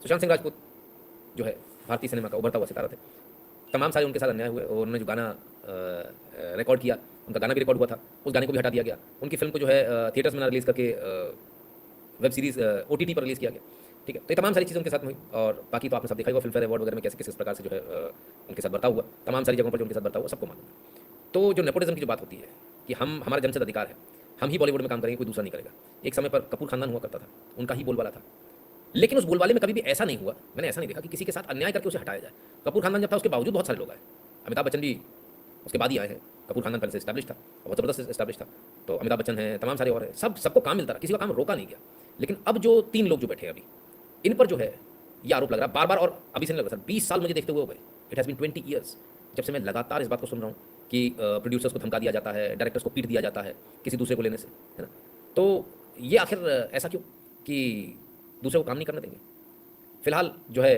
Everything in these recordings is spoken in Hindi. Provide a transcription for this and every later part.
सुशांत सिंह राजपूत जो है भारतीय सिनेमा का उभरता हुआ सितारा थे। तमाम सारे उनके साथ अन्याय हुए और उन्होंने जो गाना रिकॉर्ड किया, उनका गाना भी रिकॉर्ड हुआ था, उस गाने को भी हटा दिया गया। उनकी फिल्म को जो है थिएटर्स में ना रिलीज़ करके वेब सीरीज़ OTT पर रिलीज़ किया गया। ठीक है, तो ये तमाम सारी चीज़ें उनके साथ हुई। और बाकी तो आपने सब देखा होगा फिल्म फेयर अवार्ड वगैरह में कैसे किस प्रकार से जो है उनके साथ बर्ताव हुआ, तमाम सारी जगहों पर जो उनके साथ बर्ताव हुआ सबको मालूम है। तो जो नेपोटिज्म की जो बात होती है कि हमारा जन्मसिद्ध अधिकार है, हम ही बॉलीवुड में काम करेंगे, कोई दूसरा नहीं करेगा। एक समय पर कपूर खानदान हुआ करता था, उनका ही बोलबाला था, लेकिन उस बोलबाले में कभी भी ऐसा नहीं हुआ, मैंने ऐसा नहीं देखा कि किसी के साथ अन्याय करके उसे हटाया जाए। कपूर खानदान जब था उसके बावजूद बहुत सारे लोग आए, अमिताभ बच्चन भी उसके बाद ही आए हैं। कपूर खानदान पहले से एस्टैब्लिश था और बहुत ज़बरदस्त एस्टैब्लिश था। तो अमिताभ बच्चन हैं, तमाम सारे और हैं, सबको काम मिलता रहा, किसी का काम रोका नहीं गया। लेकिन अब जो 3 लोग जो बैठे हैं अभी, इन पर जो है ये आरोप लग रहा है बार बार, और अभी से नहीं लग रहा सर, 20 साल मुझे देखते हुए हो गए। इट हैज़ बीन 20 ईयर्स जब से मैं लगातार इस बात को सुन रहा हूँ कि प्रोड्यूसर्स को धमका दिया जाता है, डायरेक्टर्स को पीट दिया जाता है किसी दूसरे को लेने से, है ना। तो ये आखिर ऐसा क्यों कि दूसरे को काम नहीं करने देंगे। फिलहाल जो है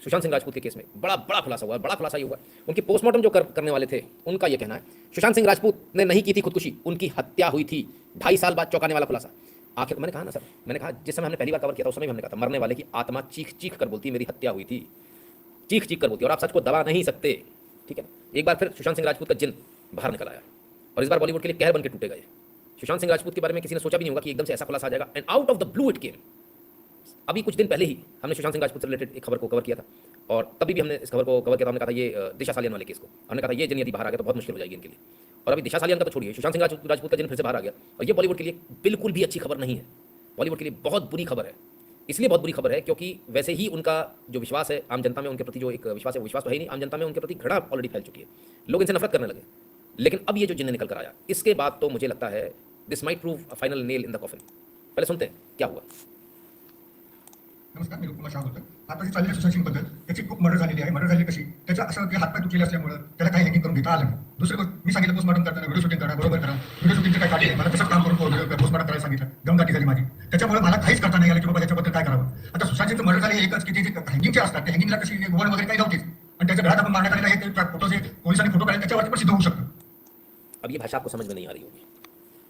सुशांत सिंह राजपूत के केस में बड़ा बड़ा खुलासा हुआ, बड़ा खुलासा ये हुआ। उनकी पोस्टमार्टम जो करने वाले थे उनका ये कहना है सुशांत सिंह राजपूत ने नहीं की थी खुदकुशी, उनकी हत्या हुई थी। 2.5 साल बाद चौंकाने वाला खुलासा। आखिर मैंने कहा ना सर, मैंने कहा जिस समय हमने पहली बार कवर किया था उस समय भी हमने कहा था मरने वाले की आत्मा चीख चीख कर बोलती है मेरी हत्या हुई थी, चीख चीख कर बोलती है, और आप सच को दबा नहीं सकते। ठीक है, एक बार फिर सुशांत सिंह राजपूत का जिन बाहर निकल आया और इस बार बॉलीवुड के लिए कहर बन के टूटेगा ये। सुशांत सिंह राजपूत के बारे में किसी ने सोचा भी नहीं होगा कि एकदम से ऐसा खुलासा आ जाएगा, and out of the blue it came. अभी कुछ दिन पहले ही हमने सुशांत सिंह राजपूत से रिलेटेड एक खबर को कवर किया था, और तभी भी हमने इस खबर को कवर किया था। हमने कहा था ये दिशा सालियन वाले केस को, हमने कहा था ये जिन यदि बाहर आ गया तो बहुत मुश्किल हो जाएगी इनके लिए। और अभी दिशा सालियन का तो छोड़िए, सुशांत सिंह राजपूत का जिन फिर से बाहर आ गया, और ये बॉलीवुड के लिए बिल्कुल भी अच्छी खबर नहीं है, बॉलीवुड के लिए बहुत बुरी खबर है। इसलिए बहुत बुरी खबर है क्योंकि वैसे ही उनका जो विश्वास है आम जनता में उनके प्रति, जो एक विश्वास है, वो विश्वास तो है ही नहीं, आम जनता में उनके प्रति घृणा ऑलरेडी फैल चुकी है, लोग इनसे नफरत करने लगे। लेकिन अब ये जो जिन्न निकल कर आया, इसके बाद तो मुझे लगता है this might prove a final nail in the coffin. पहले सुनते हैं क्या हुआ। नमस्कार, मी रुक्कुमार शाह बोलतोय. आता जी चाललेली सुशांत सिंगबद्दल त्याची खूप मर्डर झालेली आहे. मर्डर झाली कशी, त्याच्या असं की हातपाय तुटलेले असल्यामुळे त्याला काही हँगिंग करून घेता आलं नाही. दुसरी गोष्ट मी सांगितलं पोस्टमॉर्टम करताना व्हिडिओ शूटिंग करा, बरोबर करा. व्हिडिओ शूटिंगचे काय काढले, मला तसंच काम करून पोस्टमॉर्टम करायला सांगितलं. दमदाटी झाली माझी. त्याच्यामुळे मला काहीच करता नाही आलं की बाबा याच्याबद्दल काय करावं. आता सुशांत सिंगचं मर्डर झाले एकच की ते जे हँगिंगचे असतात, ते हँगिंगला कशी वॉर्ड वगैरे काही नव्हतीच, आणि त्याच्या घरात आपण मारण्यात आलेला आहे ते फोटो जे पोलिसांनी फोटो काढले त्याच्यावरती पण सिद्ध होऊ शकतं. अब ये भाषा आपको समझ में नहीं आ रही होगी,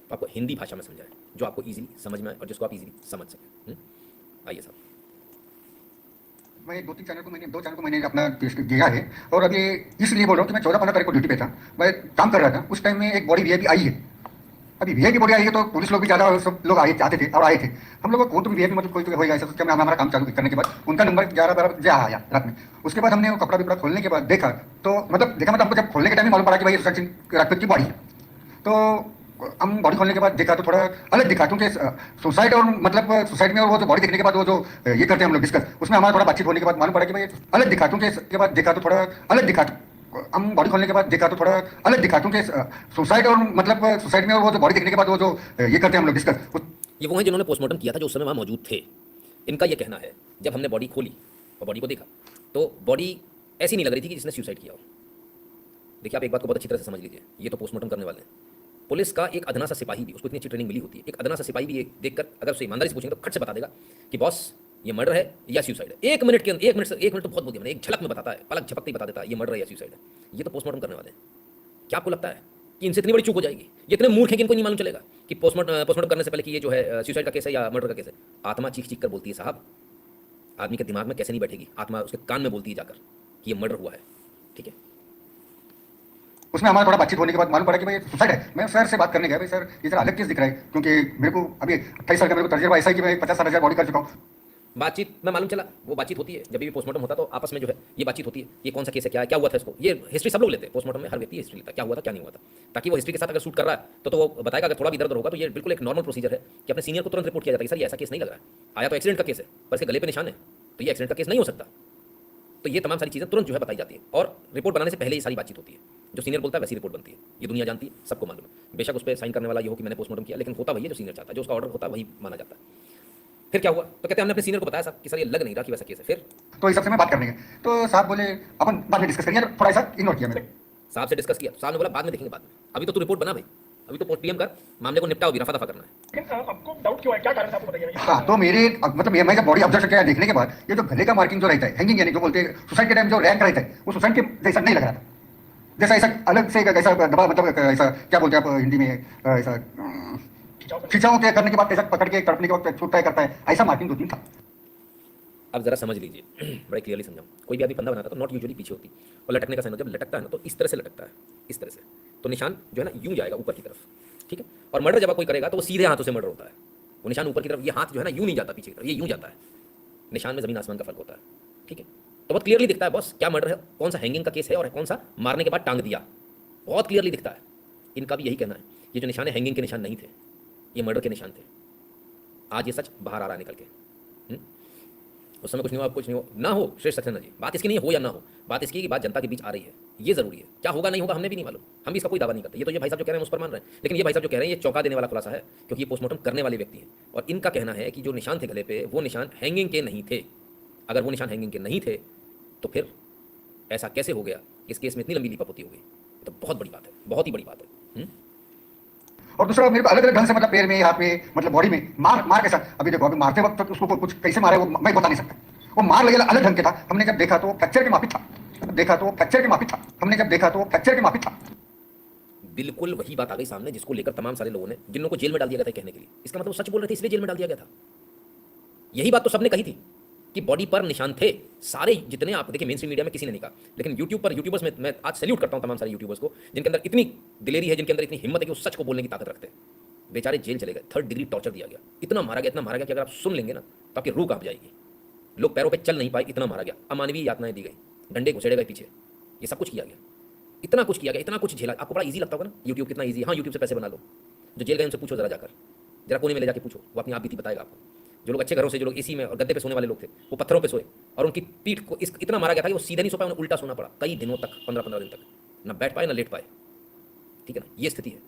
तो आपको हिंदी भाषा में समझाएं जो आपको इजीली समझ में आए और जिसको आप इजीली समझ सकें। आइए साहब। मैं 2-3 चैनल को मैंने अपना दिया है, और अभी इसलिए बोल रहा हूँ कि मैं 14-15 तारीख को ड्यूटी पे था, मैं काम कर रहा था। उस टाइम में एक बॉडी वीआईपी आई है। अभी वीआईपी बॉडी आई है तो पुलिस लोग भी ज़्यादा सब लोग आते थे और आए थे। हम लोग को तो वीआईपी मतलब कोई तो होगा ऐसा, तो हमारा काम चालू करने के बाद उनका नंबर 11-12 बजे आया रात में। उसके बाद हमने वो कपड़ा विपड़ा खोलने के बाद देखा, तो मतलब हमको जब खोलने के टाइम में मालूम पड़ा कि भाई सुशांत सिंह राजपूत की बॉडी है। तो हम बॉडी खोलने के बाद देखा तो थोड़ा अलग दिखा, क्योंकि सुसाइड और मतलब सुसाइड में और वो जो बॉडी देखने के बाद वो जो ये करते हैं हम लोग डिस्कस, उसमें हमारा थोड़ा बातचीत होने के बाद मालूम पड़ा कि भाई अलग दिखा, क्योंकि इसके बाद देखा तो थोड़ा अलग दिखा। हम बॉडी खोलने के बाद देखा तो थोड़ा अलग दिखा, क्योंकि सुसाइड और मतलब सुसाइड में और वो जो बॉडी देखने के बाद वो जो ये करते हैं हम लोग डिस्कस। ये वो हैं जिन्होंने पोस्टमार्टम किया था, जो उस समय वहाँ मौजूद थे। इनका ये कहना है जब हमने बॉडी खोली और बॉडी को देखा तो बॉडी ऐसी नहीं लग रही थी कि जिसने सुसाइड किया हो। देखिए आप एक बात को बहुत अच्छी तरह से समझ लीजिए, ये तो पोस्टमार्टम करने वाले हैं। पुलिस का एक अदना सा सिपाही भी, उसको इतनी अच्छी ट्रेनिंग मिली होती है, एक अदना सा सिपाही भी ये देखकर अगर उसे ईमानदारी से पूछेंगे तो खट से बता देगा कि बॉस ये मर्डर है या सुसाइड है। 1 मिनट के अंदर, 1 मिनट तो बहुत बोल दिया मैंने, एक झलक में बताता है, पलक झपकते ही बता देता है ये मर्डर है या सुसाइड है। ये तो पोस्टमार्टम करने वाले हैं। क्या आपको लगता है कि इनसे इतनी बड़ी चूक हो जाएगी? ये इतने मूर्ख हैं कि इनको नहीं मालूम चलेगा कि पोस्टमार्टम करने से पहले कि ये जो है सुसाइड का केस है या मर्डर का केस है। आत्मा चीख चीख कर बोलती है साहब, आदमी के दिमाग में कैसे नहीं बैठेगी, आत्मा उसके कान में बोलती है जाकर कि ये मर्डर हुआ है। ठीक है, उसमें हमारा थोड़ा बातचीत होने के बाद मालूम पड़ा कि भाई सुसाइड है। मैं सर से बात करने गया, भाई सर ये जरा अलग केस दिख रहा है, क्योंकि मेरे को अभी 28 साल का मेरे को तजुर्बा ऐसा है कि मैं 50-60 बॉडी कर चुका हूँ। बातचीत में मालूम चला, वो बातचीत होती है जब भी पोस्टमार्टम होता है तो आपस में जो है ये बातचीत होती है, ये कौन सा केस है, क्या क्या हुआ था इसको, ये हिस्ट्री सब लोग लेते हैं पोस्टमार्टम में, हर व्यक्ति हिस्ट्री लेता है क्या हुआ था क्या नहीं हुआ था, ताकि वो हिस्ट्री के साथ अगर शूट कर रहा है तो वो बताएगा। अगर थोड़ा भी दर्द होगा तो ये बिल्कुल एक नॉर्मल प्रोसीजर है कि अपने सीनियर को तुरंत रिपोर्ट किया जाता है, सर ये ऐसा केस नहीं लग रहा है, आया तो एक्सीडेंट का केस है पर इसके गले पे निशान है, तो ये एक्सीडेंट का केस नहीं हो सकता। तो ये तमाम सारी चीज़ें तुरंत जो है बताई जाती है, और रिपोर्ट बनाने से पहले ही सारी बातचीत होती है। जो सीनियर बोलता है वैसी रिपोर्ट बनती है, ये दुनिया जानती है, सबको मालूम है। बेशक उस पर साइन करने वाला ये हो कि मैंने पोस्टमार्टम किया, लेकिन होता वही है जो सीनियर चाहता है, जो उसका ऑर्डर होता है वही माना जाता है। फिर क्या हुआ तो कहते हैं हमने अपने सीनियर को बताया साहब कि सर ये लग नहीं रहा कि वैसा केस है। फिर तो इस सबसे मैं बात करने गया, तो साहब बोले अपन बाद में डिस्कस करेंगे, थोड़ा सा इग्नोर किया मैंने। साहब से डिस्कस किया, साहब ने बोला बाद में देखेंगे, बाद में, अभी तो तू रिपोर्ट बना भाई, अभी तो पोस्ट पीएम कर, मामले को निपटाओ, भी रफा दफा करना है। लेकिन आपको डाउट क्यों है, क्या कारण था आपको बताइए। हाँ, तो मेरे मतलब मैं जब बॉडी ऑब्जर्व किया देखने के बाद, ये जो गले का मार्किंग जो रहता है हैंगिंग, यानी जो बोलते हैं सुसाइड के टाइम जो रैंक रहता है, वो सुसाइड के जैसा नहीं लग रहा था। जैसा ऐसा अलग से ऐसा दबा, मतलब ऐसा क्या बोलते हैं आप हिंदी में, ऐसा खिंचाव करने के बाद ऐसा पकड़ के तड़पने के बाद छूटता है करता है, ऐसा मार्किंग 2-3 था। आप जरा समझ लीजिए, बड़े क्लियरली समझाऊँ। कोई भी आदमी फंदा बनाता है तो नॉट यूजुअली पीछे होती, और लटकने का साइन जब लटकता है ना तो इस तरह से लटकता है, इस तरह से, तो निशान जो है ना यूं जाएगा ऊपर की तरफ, ठीक है। और मर्डर जब कोई करेगा तो वो सीधे हाथों से मर्डर होता है, वो निशान ऊपर की तरफ, ये हाथ जो है ना यूं नहीं जाता पीछे की तरफ, ये यूं जाता है। निशान में जमीन आसमान का फर्क होता है, ठीक है। तो बहुत क्लियरली दिखता है बॉस क्या मर्डर है, कौन सा हैंगिंग का केस है और कौन सा मारने के बाद टांग दिया, बहुत क्लियरली दिखता है। इनका भी यही कहना है, ये जो निशान है हैंगिंग के निशान नहीं थे, ये मर्डर के निशान थे। आज ये सच बाहर आ रहा है निकल के। उस समय कुछ नहीं हो, अब कुछ नहीं हो ना हो, श्रेष्ठ सक्सेना जी, बात इसकी नहीं हो या ना हो, बात इसकी कि बात जनता के बीच आ रही है, ये जरूरी है। क्या होगा नहीं होगा हमने भी नहीं मालूम, हम भी इसका कोई दावा नहीं करते। ये तो ये भाई साहब जो कह रहे हैं उस पर मान रहे हैं, लेकिन ये भाई साहब जो कह रहे हैं ये चौंका देने वाला खुलासा है, क्योंकि ये पोस्टमार्टम करने वाले व्यक्ति हैं और इनका कहना है कि जो निशान थे गले पे वो निशान हैंगिंग के नहीं थे। अगर वो निशान हैंगिंग के नहीं थे तो फिर ऐसा कैसे हो गया, इस केस में इतनी लंबी लीपापोती हो गई, तो बहुत बड़ी बात है, बहुत ही बड़ी बात है। और दूसरा मेरे को अलग अलग ढंग से मतलब पैर में, हाथ में, मतलब बॉडी में मार मार के साथ, अभी देखो अभी मारते वक्त तो उसको कुछ कैसे मारे वो मैं बता नहीं सकता। वो मार लगे अलग ढंग के था, हमने जब देखा तो फ्रैक्चर के माफी था, देखा तो फ्रैक्चर के माफी था, हमने जब देखा तो फ्रैक्चर के माफी था। बिल्कुल वही बात आ गई सामने जिसको लेकर तमाम सारे लोगों ने, जिन लोगों को जेल में डाल दिया गया था कहने के लिए, इसका मतलब वो सच बोल रहे थे इसलिए जेल में डाल दिया गया था। यही बात तो सबने कही थी कि बॉडी पर निशान थे सारे, जितने आप देखिए मेन स्ट्रीम मीडिया में किसी ने नहीं कहा, लेकिन यूट्यूब पर यूट्यूबर्स में मैं आज सैल्यूट करता हूं तमाम सारे यूट्यूबर्स को, जिनके अंदर इतनी दिलेरी है, जिनके अंदर इतनी हिम्मत है कि वो सच को बोलने की ताकत रखते हैं। बेचारे जेल चले गए, 3rd डिग्री टॉर्चर दिया गया, इतना मारा गया, इतना मारा गया कि अगर आप सुन लेंगे ना तो आपकी रूह कांप जाएगी। लोग पैरों पे चल नहीं पाए, इतना मारा गया, अमानवीय यातनाएं दी गई, डंडे घुसेड़े गए पीछे, ये सब कुछ किया गया, इतना कुछ किया गया, इतना कुछ झेला। आपको बड़ा इजी लगता होगा ना यूट्यूब कितना इजी, हाँ यूट्यूब से पैसे बना लो। जो जेल गए उनसे पूछो, जरा जाकर जरा कोने में ले जाके पूछो, वो अपनी आप बीती बताएगा आपको। जो लोग अच्छे घरों से, जो लोग एसी में और गद्दे पे सोने वाले लोग थे, वो पत्थरों पे सोए और उनकी पीठ को इतना मारा गया था कि वो सीधे नहीं सो पाए, उन्हें उल्टा सोना पड़ा कई दिनों तक, 15-15 दिन तक, ना बैठ पाए ना लेट पाए, ठीक है ना, ये स्थिति है।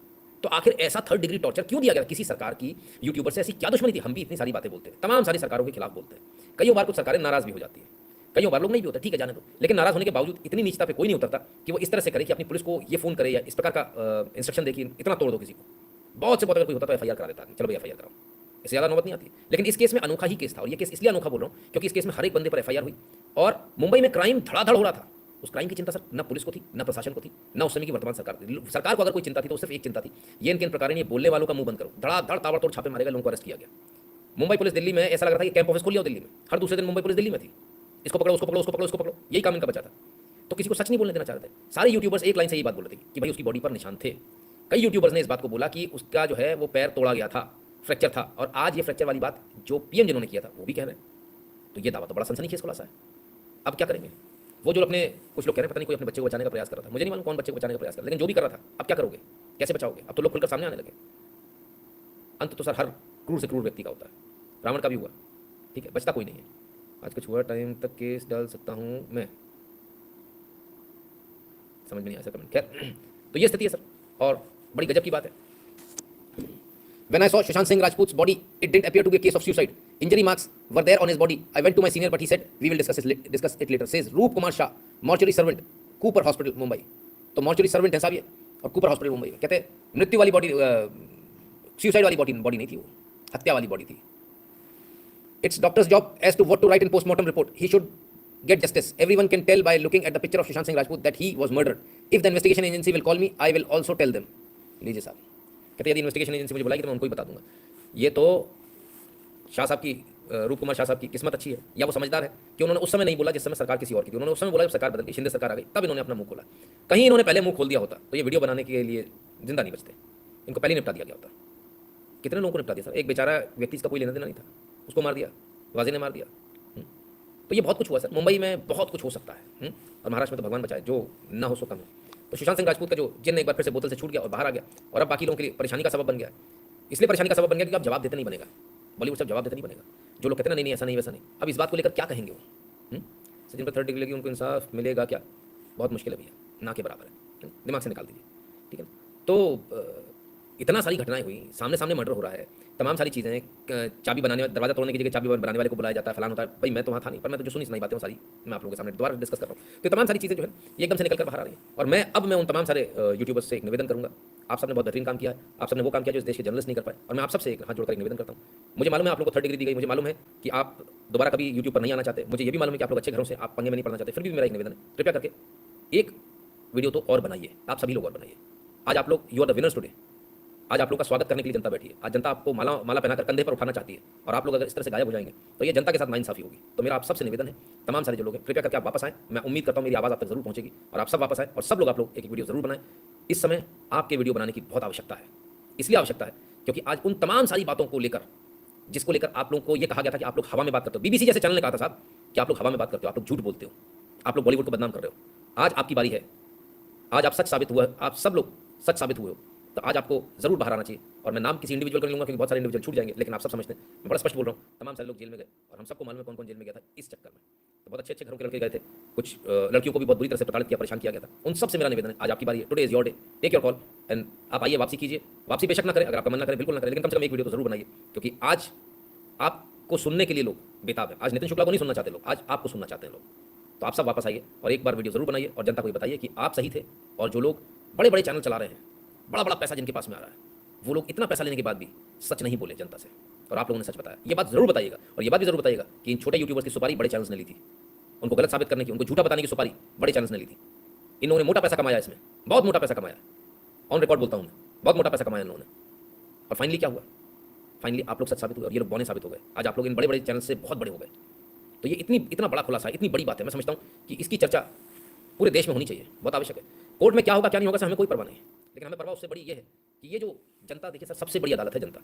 तो आखिर ऐसा 3rd डिग्री टॉर्चर क्यों दिया गया किसी सरकार की? यूट्यूबर से ऐसी क्या दुश्मनी थी? हम भी इतनी सारी बातें बोलते हैं, तमाम सारी सरकारों के खिलाफ बोलते हैं, कई बार कुछ सरकारें नाराज भी हो जाती है, कई बार लोग नहीं भी होते, ठीक है जाने दो, लेकिन नाराज होने के बावजूद इतनी नीचता पे कोई नहीं उतरता कि वो इस तरह से करे कि अपनी पुलिस को ये फोन करे या इस प्रकार का इंस्ट्रक्शन दे कि इतना तोड़ दो किसी को। बहुत से बहुत अगर कोई होता तो FIR करा देता, चलो भाई FIR कराओ, इससे ज़्यादा नौबत नहीं आती। लेकिन इस केस में अनोखा ही केस था, और ये केस इसलिए अनोखा बोल रहा हूँ क्योंकि इस केस में हर एक बंदे पर FIR हुई और मुंबई में क्राइम धड़ाधड़ हो रहा था। उस क्राइम की चिंता सर न पुलिस को थी, न प्रशासन को थी, न उस समय की वर्तमान सरकार थी। सरकार को अगर कोई चिंता थी तो सिर्फ एक चिंता थी, ये इनके प्रकार ये बोलने वालों का मुंह बंद करो। धड़ाधड़ ताबड़तोड़ छापे मारे गए, लोगों को अरेस्ट किया गया। मुंबई पुलिस दिल्ली में ऐसा लग रहा था कि कैंप ऑफिस खोल लिया दिल्ली में, हर दूसरे दिन मुंबई पुलिस दिल्ली में थी, इसको पकड़ो उसको पकड़ो उसको पकड़ो उसको पकड़ो, यही काम इनका बचा था। तो किसी को सच नहीं बोलने देना चाह रहे थे। सारे यूट्यूबर्स एक लाइन से यही बात बोल रहे थे कि भाई उसकी बॉडी पर निशान थे। कई यूट्यूबर्स ने इस बात को बोला कि उसका जो है वो पैर तोड़ा गया था, फ्रैक्चर था, और आज ये फ्रैक्चर वाली बात जो PM जिन्होंने किया था वो भी कह रहे हैं। तो ये दावा तो बड़ा सनसनीखेज खुलासा है। अब क्या करेंगे? वो जो अपने कुछ लोग कह रहे हैं पता नहीं कोई अपने बच्चे को बचाने का प्रयास कर रहा था, मुझे नहीं मालूम कौन बच्चे को बचाने का प्रयास कर रहा, लेकिन जो भी कर रहा था, अब क्या करोगे? कैसे बचाओगे? अब तो लोग खुलकर सामने आने लगे। अंत तो सर हर क्रूर से क्रूर व्यक्ति का होता है, रावण का भी हुआ, ठीक है, बचता कोई नहीं है। आज कुछ हुआ टाइम तक केस डाल सकता हूँ मैं, समझ में नहीं आया कमेंट। खैर तो ये स्थिति है सर, और बड़ी गजब की बात है। When I saw Sushant Singh Rajput's body, it didn't appear to be a case of suicide. Injury marks were there on his body. I went to my senior, but he said we will discuss it later. Says Roop Kumar Shah, mortuary servant, Cooper Hospital, Mumbai. तो mortuary servant है साहब ये, और Cooper Hospital मुंबई में। कहते हैं मृत्यु वाली बॉडी, सुसाइड वाली बॉडी नहीं थी, वो हत्या वाली बॉडी थी। It's doctor's job as to what to write in postmortem report. He should get justice. Everyone can tell by looking at the picture of Sushant Singh Rajput that he was murdered. If the investigation agency will call me, I will also tell them. लीजिए साहब, कहते यदि इन्वेस्टिगेशन एजेंसी मुझे बुलाएगी तो मैं उनको ही बता दूंगा। ये तो शाह साहब की, रूप कुमार शाह साहब की किस्मत अच्छी है, या वो समझदार है कि उन्होंने उस समय नहीं बोला जिस समय सरकार किसी और की थी। उन्होंने उस समय बोला जब सरकार बदल गई, शिंदे सरकार आ गई, तब इन्होंने अपना मुंह खोला। कहीं इन्होंने पहले मुंह खोल दिया होता तो ये वीडियो बनाने के लिए जिंदा नहीं बचते, इनको पहले निपटा दिया गया होता। कितने लोगों को निपटा दिया सर, एक बेचारा व्यक्ति इसका कोई लेना देना नहीं था, उसको मार दिया, वाजी ने मार दिया। तो ये बहुत कुछ हुआ सर, मुंबई में बहुत कुछ हो सकता है, और महाराष्ट्र में तो भगवान बचाए, जो ना हो सो कम हो। तो सुशांत सिंह राजपूत का जो जिन एक बार फिर से बोतल से छूट गया और बाहर आ गया, और अब बाकी लोगों के लिए परेशानी का सबब बन गया। इसलिए परेशानी का सबब बन गया क्योंकि अब जवाब देते नहीं बनेगा, बॉलीवुड सब जवाब देते नहीं बनेगा। जो लोग कहते हैं ना नहीं ऐसा नहीं वैसा नहीं, अब इस बात को लेकर क्या कहेंगे वो? जिन पर 3rd डिग्री लगी उनको इंसाफ मिलेगा क्या? बहुत मुश्किल है भैया, ना के बराबर है, दिमाग से निकाल दीजिए, ठीक है। तो इतना सारी घटनाएं हुई, सामने सामने मर्डर हो रहा है, तमाम सारी चीज़ें, चाबी बनाने, दरवाजा तोड़ने की जगह चाबी बनाने वाले को बुलाया जाता है, फलाना होता है। भाई मैं तो वहाँ था नहीं, पर मैं तो जो सुनी सुनाई बातें वो सारी मैं आप लोगों के सामने दोबारा डिस्कस कर रहा हूँ। तो तमाम सारी चीज़ें जो है ये एकदम से निकल कर बाहर आ रही है। और मैं उन तमाम सारे यूट्यूबर्स से एक निवेदन करूँगा, आप सबने बहुत बेहतरीन काम किया है, आप सबने वो काम किया जो इस देश के जर्नलिस्ट नहीं कर पाए, और मैं आप सबसे एक हाथ जोड़कर एक निवेदन करता हूँ। मुझे मालूम है आप लोग को 3rd डिग्री दी गई, मुझे मालूम है कि आप दोबारा कभी यूट्यूब पर नहीं आना चाहते, मुझे ये भी मालूम है कि आप लोग अच्छे घरों से, आप पंगे में नहीं पड़ना चाहते, फिर भी मेरा एक निवेदन है, कृपया करके एक वीडियो तो और बनाइए, आप सभी लोग और बनाइए। आज आप लोग you are the winners today. आज आप लोग का स्वागत करने के लिए जनता बैठी है। आज जनता आपको माला माला पहनाकर कंधे पर उठाना चाहती है, और आप लोग अगर इस तरह से गायब हो जाएंगे तो ये जनता के साथ नाइंसाफी होगी। तो मेरा आप सबसे निवेदन है, तमाम सारे जो लोग हैं, कृपया करके आप वापस आएँ। मैं उम्मीद करता हूँ मेरी आवाज़ आप तक जरूर पहुँचेगी और आप सब वापस आए और सब लोग आप लोग एक वीडियो जरूर बनाएं। इस समय आपके वीडियो बनाने की बहुत आवश्यकता है। इसलिए आवश्यकता है क्योंकि आज उन तमाम सारी बातों को लेकर, जिसको लेकर आप लोगों को ये कहा गया था कि आप लोग हवा में बात करते हो, बीबीसी जैसे चैनल ने कहा था साहब कि आप लोग हवा में बात करते हो, आप लोग झूठ बोलते हो, आप लोग बॉलीवुड को बदनाम कर रहे हो। आज आपकी बारी है, आज आप सच साबित हुआ, आप सब लोग सच साबित हुए हो, तो आज आपको जरूर बाहर आना चाहिए। और मैं नाम किसी इंडिविजुअल का नहीं लूंगा क्योंकि बहुत सारे इंडिविजुअल छूट जाएंगे, लेकिन आप सब समझते हैं, मैं बड़ा स्पष्ट बोल रहा हूँ, तमाम सारे लोग जेल में गए और हम सबको मालूम है कौन कौन जेल में गया था इस चक्कर में। तो बहुत अच्छे अच्छे घरों के लड़के गए थे, कुछ लड़कियों को भी बहुत बुरी तरह से प्रताड़ित किया, परेशान किया गया था। उन सबसे मेरा निवेदन है, आज आपकी बारी है, today is your day, take your call and आप आइए, वापसी कीजिए। वापसी बेशक ना करें, अगर आपका मन ना करे बिल्कुल ना करें, लेकिन कम से कम एक वीडियो तो जरूर बनाइए, क्योंकि आज आपको सुनने के लिए लोग बेताब है। आज नितिन शुक्ला को नहीं सुनना चाहते लोग, आज आपको सुनना चाहते हैं लोग। तो आप सब वापस आइए और एक बार वीडियो जरूर बनाइए और जनता को ये बताइए कि आप सही थे। और जो लोग बड़े बड़े चैनल चला रहे हैं, बड़ा बड़ा पैसा जिनके पास में आ रहा है, वो लोग इतना पैसा लेने के बाद भी सच नहीं बोले जनता से, और आप लोगों ने सच बताया। ये बात जरूर बताइएगा और ये बात भी जरूर बताइएगा कि इन छोटे यूट्यूबर्स की सुपारी बड़े चैनल्स ने ली थी। उनको गलत साबित करने की, उनको झूठा बताने की सुपारी बड़े चैनल्स ने ली थी। इन लोगों ने मोटा पैसा कमाया, इसमें बहुत मोटा पैसा कमाया, ऑन रिकॉर्ड बोलता हूँ मैं, बहुत मोटा पैसा कमाया इन लोगों ने। और फाइनली क्या हुआ? फाइनली आप लोग सच साबित हुए और ये लोग बौने साबित हो गए। आज आप लोग इन बड़े बड़े चैनल से बहुत बड़े हो गए। तो ये इतना बड़ा खुलासा, इतनी बड़ी बात है, मैं समझता हूँ कि इसकी चर्चा पूरे देश में होनी चाहिए, बहुत आवश्यक है। कोर्ट में क्या होगा क्या नहीं होगा से हमें कोई परवाह नहीं है, लेकिन हमें परवाह उससे बड़ी ये है कि ये जो जनता, देखिए सर, सबसे बड़ी अदालत है जनता।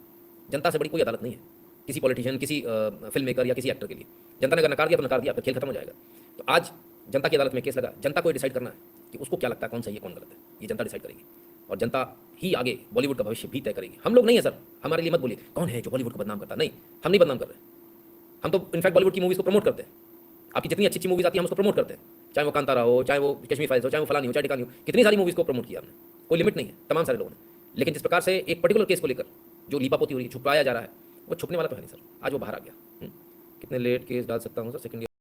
जनता से बड़ी कोई अदालत नहीं है किसी पॉलिटिशियन, किसी फिल्म मेकर या किसी एक्टर के लिए। जनता ने अगर नकार दिया तो नकार दिया, फिर खेल खत्म हो जाएगा। तो आज जनता की अदालत में केस लगा, जनता को डिसाइड करना है कि उसको क्या लगता है, कौन सही है कौन गलत है, ये जनता डिसाइड करेगी। और जनता ही आगे बॉलीवुड का भविष्य भी तय करेगी। हम लोग नहीं है सर, हमारे लिए मत बोलिए कौन है जो बॉलीवुड को बदनाम करता। नहीं, हम नहीं बदनाम कर रहे, हम तो इनफैक्ट बॉलीवुड की मूवीज़ को प्रमोट करते हैं। आपकी जितनी अच्छी अच्छी मूवीज़ आती है हम उसको प्रमोट करते हैं, चाहे वो कांतारा हो, चाहे वो कश्मीर फाइल्स हो, चाहे वो फलानी हो, चाहे टिकानी हो, कितनी सारी मूवीज़ को प्रमोट किया हमने, कोई लिमिट नहीं है, तमाम सारे लोगों ने। लेकिन जिस प्रकार से एक पर्टिकुलर केस को लेकर जो लीपापोती हो रही है, छुपाया जा रहा है, वो छुपने वाला तो है नहीं सर, आज वो बाहर आ गया। कितने लेट केस डाल सकता हूँ सर, सेकंड